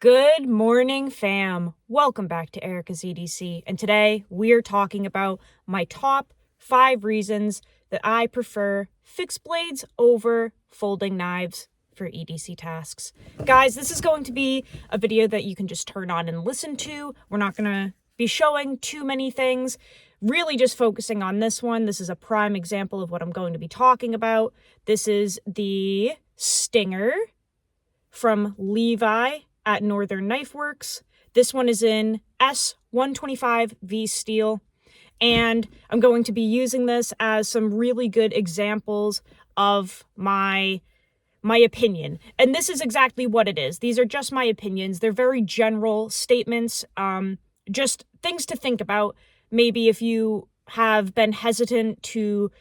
Good morning, fam. Welcome back to Erica's EDC, and today we are talking about my top 5 reasons that I prefer fixed blades over folding knives for EDC tasks. Guys, this is going to be a video that you can just turn on and listen to. We're not going to be showing too many things, really just focusing on this one. This is a prime example of what I'm going to be talking about. This is the Stinger from Levi at Northern Knife Works. This one is in S125V steel, and I'm going to be using this as some really good examples of my opinion. And this is exactly what it is. These are just my opinions. They're very general statements, just things to think about. Maybe if you have been hesitant to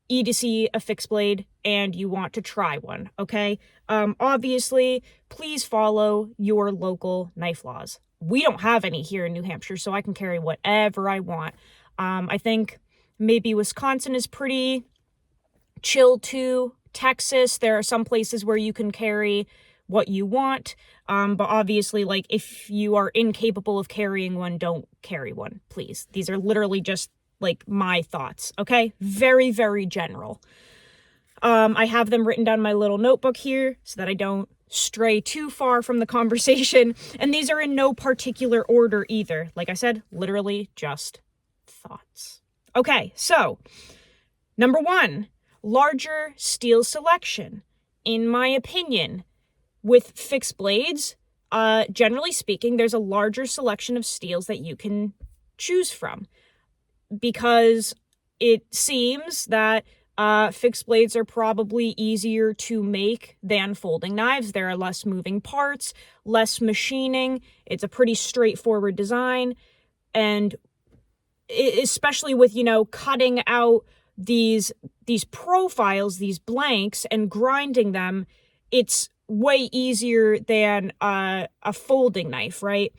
EDC a fixed blade and you want to try one, okay? Obviously, please follow your local knife laws. We don't have any here in New Hampshire, so I can carry whatever I want. I think maybe Wisconsin is pretty chill too. Texas, there are some places where you can carry what you want, but obviously, like, if you are incapable of carrying one, don't carry one, please. These are literally just like my thoughts, okay? Very, very general. I have them written down in my little notebook here so that I don't stray too far from the conversation. And these are in no particular order either. Like I said, literally just thoughts. Okay, so number 1, larger steel selection. In my opinion, with fixed blades, generally speaking, there's a larger selection of steels that you can choose from, because it seems that fixed blades are probably easier to make than folding knives. There are less moving parts, less machining. It's a pretty straightforward design. And especially with, cutting out these profiles, these blanks, and grinding them, it's way easier than a folding knife, right?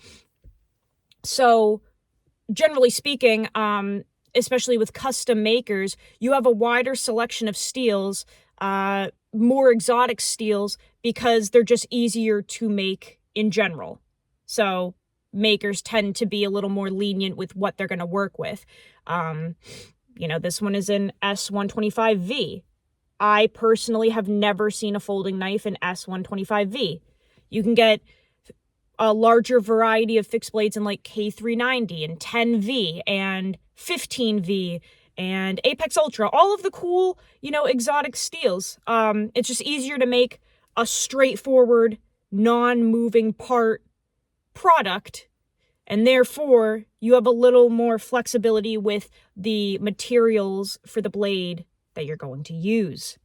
So generally speaking, especially with custom makers, you have a wider selection of steels, more exotic steels, because they're just easier to make in general. So makers tend to be a little more lenient with what they're going to work with. This one is in S125V. I personally have never seen a folding knife in S125V. You can get a larger variety of fixed blades in like K390 and 10V and 15V and Apex Ultra, all of the cool, exotic steels. It's just easier to make a straightforward, non-moving part product, and therefore you have a little more flexibility with the materials for the blade that you're going to use.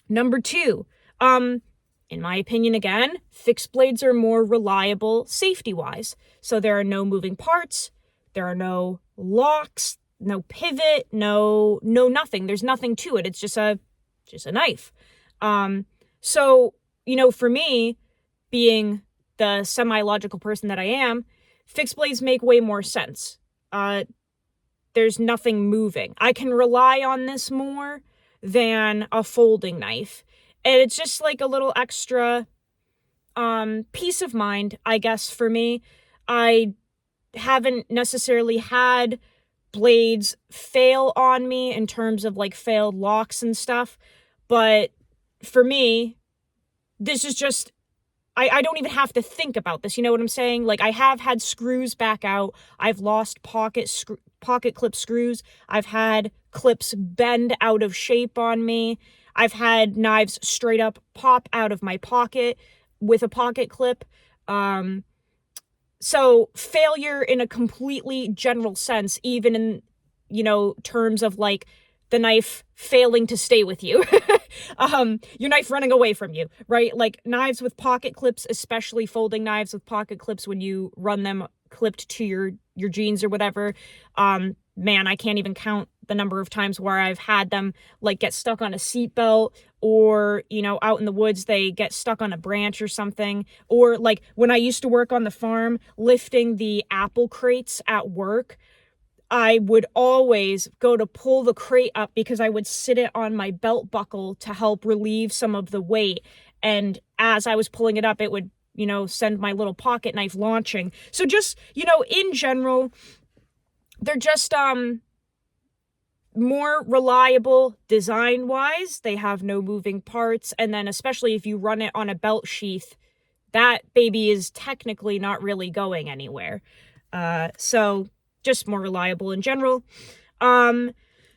Number 2, in my opinion, again, fixed blades are more reliable safety-wise. So there are no moving parts, there are no locks, no pivot, no nothing. There's nothing to it. It's just a knife. So, for me, being the semi-logical person that I am, fixed blades make way more sense. There's nothing moving. I can rely on this more than a folding knife. And it's just like a little extra peace of mind, I guess, for me. I haven't necessarily had blades fail on me in terms of like failed locks and stuff. But for me, this is just, I don't even have to think about this. You know what I'm saying? Like, I have had screws back out. I've lost pocket clip screws. I've had clips bend out of shape on me. I've had knives straight up pop out of my pocket with a pocket clip. So failure in a completely general sense, even in, terms of like the knife failing to stay with you, your knife running away from you, right? Like knives with pocket clips, especially folding knives with pocket clips, when you run them clipped to your jeans or whatever, man, I can't even count the number of times where I've had them like get stuck on a seatbelt, or, out in the woods, they get stuck on a branch or something. Or like when I used to work on the farm, lifting the apple crates at work, I would always go to pull the crate up because I would sit it on my belt buckle to help relieve some of the weight. And as I was pulling it up, it would send my little pocket knife launching. So just, in general, they're just more reliable design-wise. They have no moving parts, and then especially if you run it on a belt sheath, that baby is technically not really going anywhere. So just more reliable in general.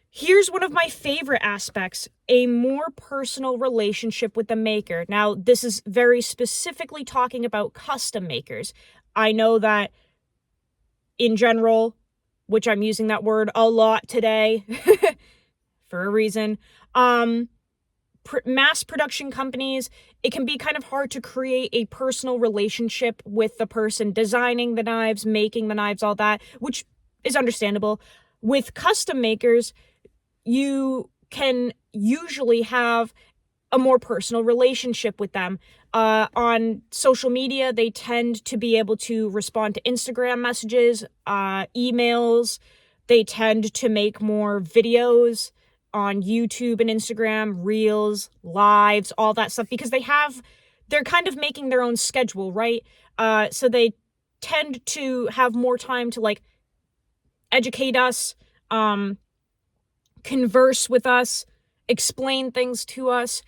Here's one of my favorite aspects: a more personal relationship with the maker. Now, this is very specifically talking about custom makers. I know that in general, which I'm using that word a lot today for a reason, mass production companies, it can be kind of hard to create a personal relationship with the person designing the knives, making the knives, all that, which is understandable. With custom makers, you can usually have a more personal relationship with them. On social media, they tend to be able to respond to Instagram messages, emails. They tend to make more videos on YouTube and Instagram, reels, lives, all that stuff, because they're kind of making their own schedule, right? So they tend to have more time to like educate us, converse with us, explain things to us.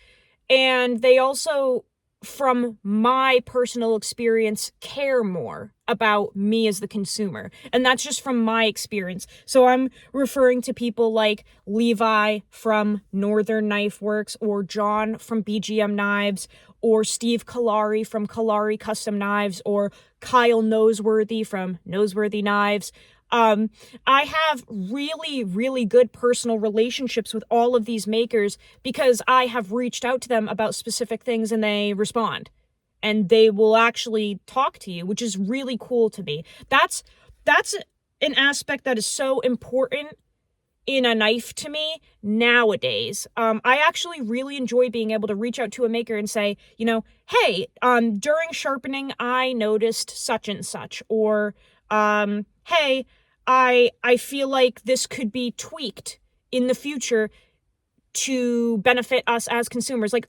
And they also, from my personal experience, care more about me as the consumer. And that's just from my experience. So I'm referring to people like Levi from Northern Knife Works, or John from BGM Knives, or Steve Kalari from Kalari Custom Knives, or Kyle Noseworthy from Noseworthy Knives. I have really, really good personal relationships with all of these makers because I have reached out to them about specific things and they respond. And they will actually talk to you, which is really cool to me. That's an aspect that is so important in a knife to me nowadays. I actually really enjoy being able to reach out to a maker and say, hey, during sharpening, I noticed such and such, or, hey, I feel like this could be tweaked in the future to benefit us as consumers. Like,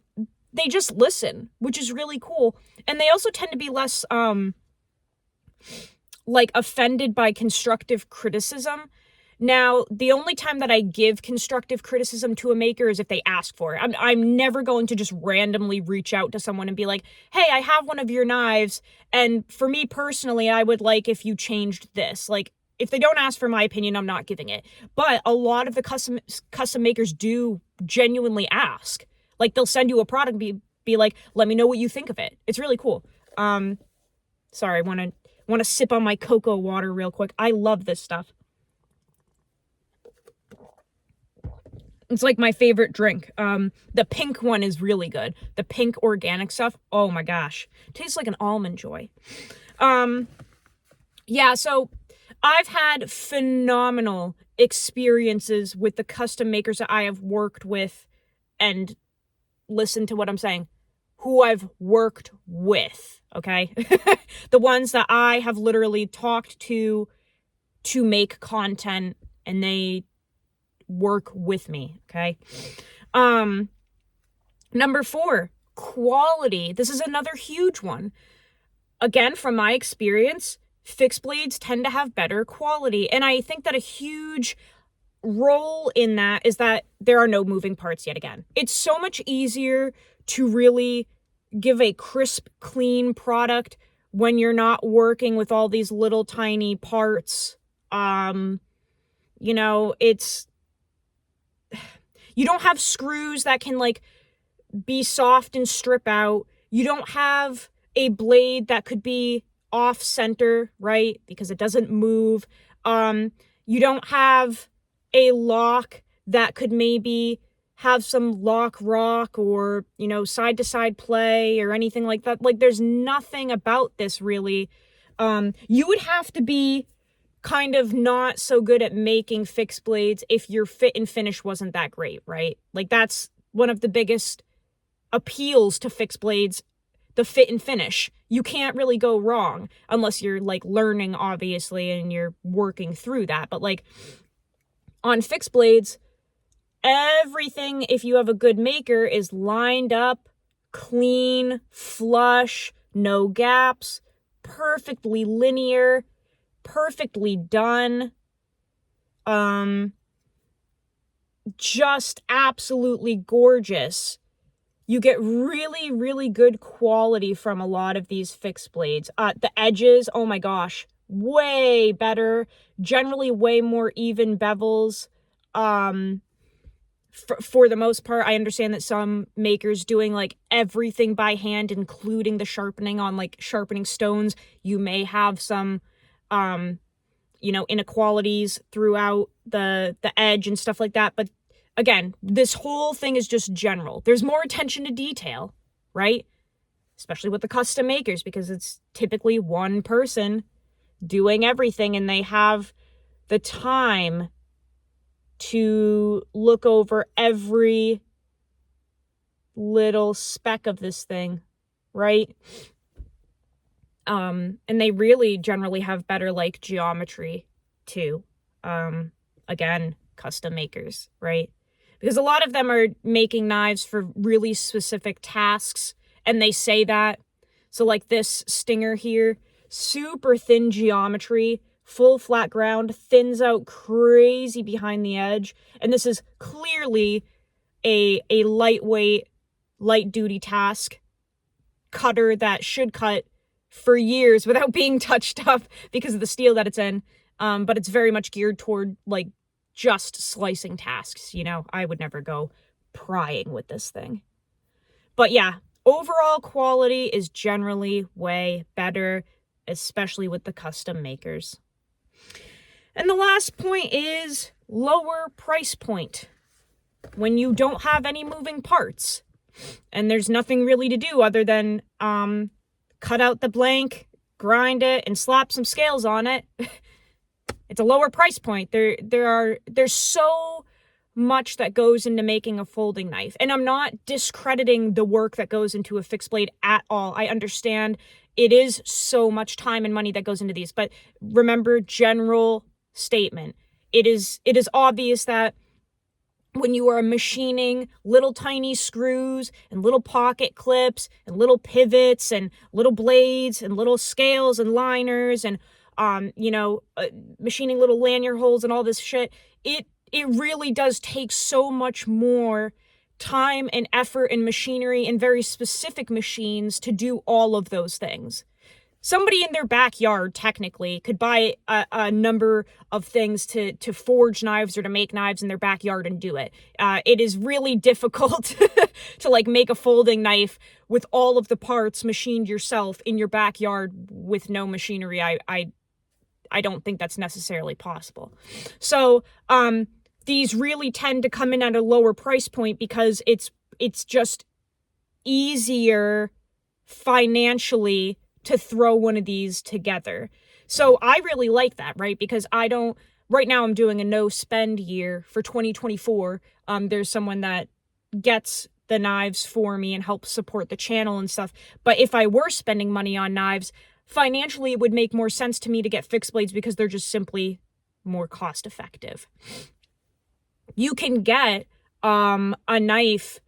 they just listen, which is really cool. And they also tend to be less, offended by constructive criticism. Now, the only time that I give constructive criticism to a maker is if they ask for it. I'm never going to just randomly reach out to someone and be like, hey, I have one of your knives, and for me personally, I would like if you changed this. Like, if they don't ask for my opinion, I'm not giving it. But a lot of the custom makers do genuinely ask. Like, they'll send you a product and be like, let me know what you think of it. It's really cool. Sorry, I want to sip on my cocoa water real quick. I love this stuff. It's like my favorite drink. The pink one is really good. The pink organic stuff, oh my gosh. Tastes like an Almond Joy. Yeah, so I've had phenomenal experiences with the custom makers that I have worked with, and listen to what I'm saying, who I've worked with, okay? The ones that I have literally talked to make content, and they work with me, okay? Number 4, quality. This is another huge one. Again, from my experience, fixed blades tend to have better quality. And I think that a huge role in that is that there are no moving parts yet again. It's so much easier to really give a crisp, clean product when you're not working with all these little tiny parts. You don't have screws that can be soft and strip out. You don't have a blade that could be off center, right? Because it doesn't move. You don't have a lock that could maybe have some lock rock or, side to side play or anything like that. Like, there's nothing about this really. You would have to be kind of not so good at making fixed blades if your fit and finish wasn't that great, right? Like, that's one of the biggest appeals to fixed blades, the fit and finish. You can't really go wrong unless you're learning, obviously, and you're working through that. But on fixed blades, everything, if you have a good maker, is lined up, clean, flush, no gaps, perfectly linear, perfectly done. Just absolutely gorgeous. You get really, really good quality from a lot of these fixed blades. The edges, oh my gosh, way better. Generally way more even bevels. For the most part, I understand that some makers doing like everything by hand, including the sharpening on like sharpening stones. You may have some, inequalities throughout the edge and stuff like that. But again, this whole thing is just general. There's more attention to detail, right? Especially with the custom makers, because it's typically one person doing everything and they have the time to look over every little speck of this thing, right? And they really generally have better like geometry too. Again, custom makers, right? Because a lot of them are making knives for really specific tasks, and they say that. So like this Stinger here, super thin geometry, full flat ground, thins out crazy behind the edge. And this is clearly a lightweight, light duty task cutter that should cut for years without being touched up because of the steel that it's in. But it's very much geared toward like just slicing tasks. I would never go prying with this thing. But yeah, overall quality is generally way better, especially with the custom makers. And the last point is lower price point. When you don't have any moving parts and there's nothing really to do other than cut out the blank, grind it, and slap some scales on it, it's a lower price point. There's so much that goes into making a folding knife. And I'm not discrediting the work that goes into a fixed blade at all. I understand it is so much time and money that goes into these. But remember, general statement. It is obvious that when you are machining little tiny screws and little pocket clips and little pivots and little blades and little scales and liners and machining little lanyard holes and all this shit, it really does take so much more time and effort and machinery and very specific machines to do all of those things. Somebody in their backyard technically could buy a number of things to forge knives or to make knives in their backyard and do it. It is really difficult to like make a folding knife with all of the parts machined yourself in your backyard with no machinery. I don't think that's necessarily possible. So these really tend to come in at a lower price point because it's just easier financially to throw one of these together. So I really like that, right? Because right now I'm doing a no spend year for 2024. There's someone that gets the knives for me and helps support the channel and stuff. But if I were spending money on knives, financially it would make more sense to me to get fixed blades because they're just simply more cost effective. You can get a knife.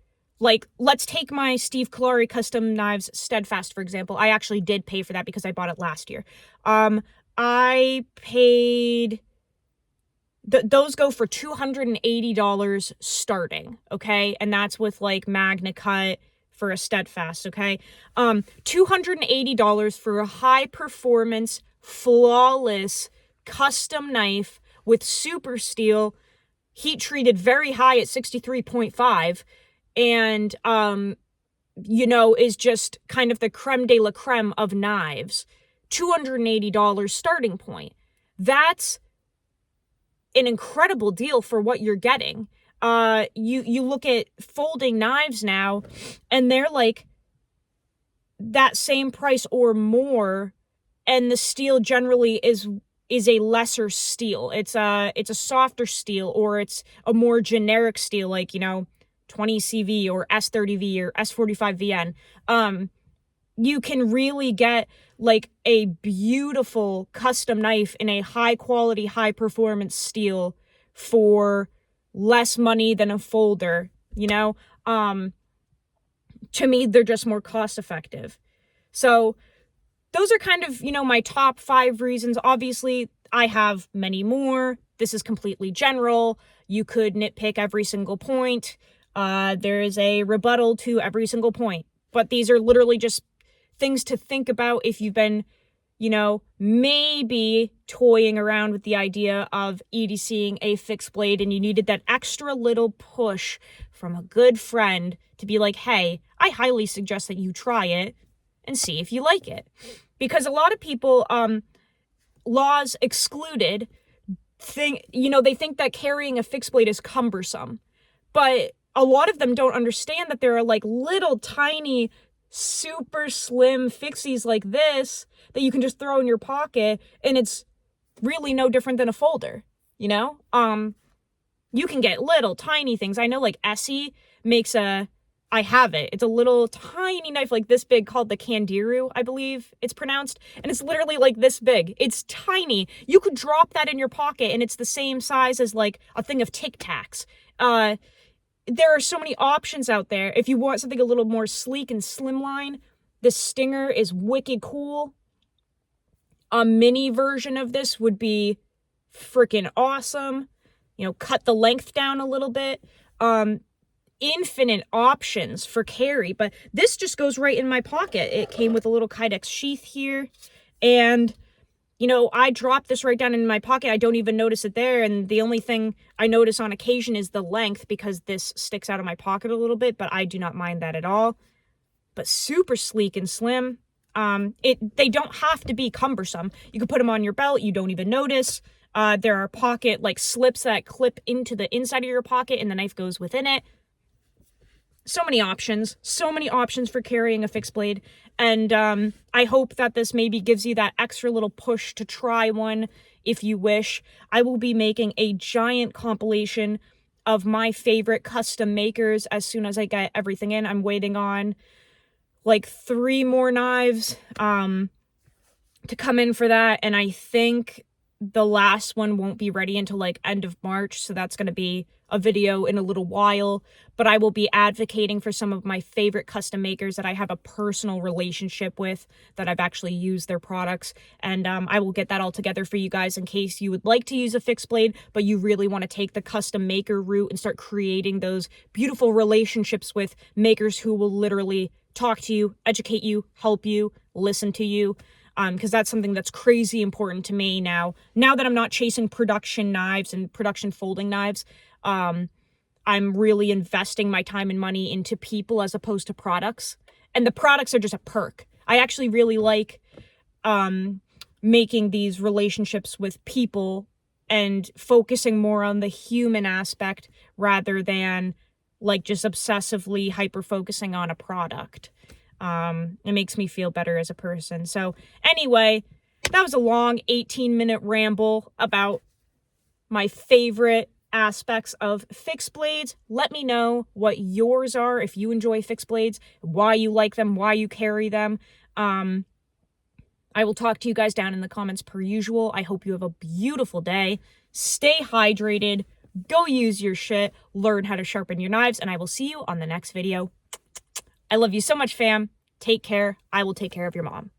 Like, let's take my Steve Kalari Custom Knives Steadfast, for example. I actually did pay for that because I bought it last year. I paid... those go for $280 starting, okay? And that's with, like, Magna Cut for a Steadfast, okay? $280 for a high-performance, flawless, custom knife with super steel, heat-treated very high at 63.5, and, is just kind of the creme de la creme of knives. $280 starting point. That's an incredible deal for what you're getting. You look at folding knives now, and they're like that same price or more, and the steel generally is a lesser steel. It's a softer steel, or it's a more generic steel, like, 20CV or S30V or S45VN. You can really get like a beautiful custom knife in a high quality, high performance steel for less money than a folder, To me, they're just more cost effective. So those are kind of, my top 5 reasons. Obviously, I have many more. This is completely general. You could nitpick every single point. There is a rebuttal to every single point. But these are literally just things to think about if you've been, maybe toying around with the idea of EDCing a fixed blade and you needed that extra little push from a good friend to be like, hey, I highly suggest that you try it and see if you like it. Because a lot of people, laws excluded, they think that carrying a fixed blade is cumbersome. But a lot of them don't understand that there are like little tiny, super slim fixies like this that you can just throw in your pocket, and it's really no different than a folder, You can get little tiny things. I know like Essie makes I have it. It's a little tiny knife like this big called the Candiru, I believe it's pronounced. And it's literally like this big. It's tiny. You could drop that in your pocket and it's the same size as like a thing of Tic Tacs. There are so many options out there. If you want something a little more sleek and slimline, the Stinger is wicked cool. A mini version of this would be freaking awesome. Cut the length down a little bit. Infinite options for carry, but this just goes right in my pocket. It came with a little Kydex sheath here, and I drop this right down in my pocket. I don't even notice it there, and the only thing I notice on occasion is the length because this sticks out of my pocket a little bit, but I do not mind that at all. But super sleek and slim. They don't have to be cumbersome. You can put them on your belt, you don't even notice. There are pocket like slips that clip into the inside of your pocket and the knife goes within it. So many options for carrying a fixed blade. And I hope that this maybe gives you that extra little push to try one if you wish. I will be making a giant compilation of my favorite custom makers as soon as I get everything in. I'm waiting on like 3 more knives to come in for that. And I think the last one won't be ready until like end of March. So that's going to be a video in a little while, but I will be advocating for some of my favorite custom makers that I have a personal relationship with, that I've actually used their products. And I will get that all together for you guys in case you would like to use a fixed blade, but you really want to take the custom maker route and start creating those beautiful relationships with makers who will literally talk to you, educate you, help you, listen to you. Because that's something that's crazy important to me now that I'm not chasing production knives and production folding knives. I'm really investing my time and money into people as opposed to products. And the products are just a perk. I actually really like making these relationships with people and focusing more on the human aspect rather than like just obsessively hyper-focusing on a product. It makes me feel better as a person. So anyway, that was a long 18-minute ramble about my favorite aspects of fixed blades. Let me know what yours are, if you enjoy fixed blades, why you like them, why you carry them. I will talk to you guys down in the comments per usual. I hope you have a beautiful day. Stay hydrated. Go use your shit. Learn how to sharpen your knives, and I will see you on the next video. I love you so much, fam. Take care. I will take care of your mom.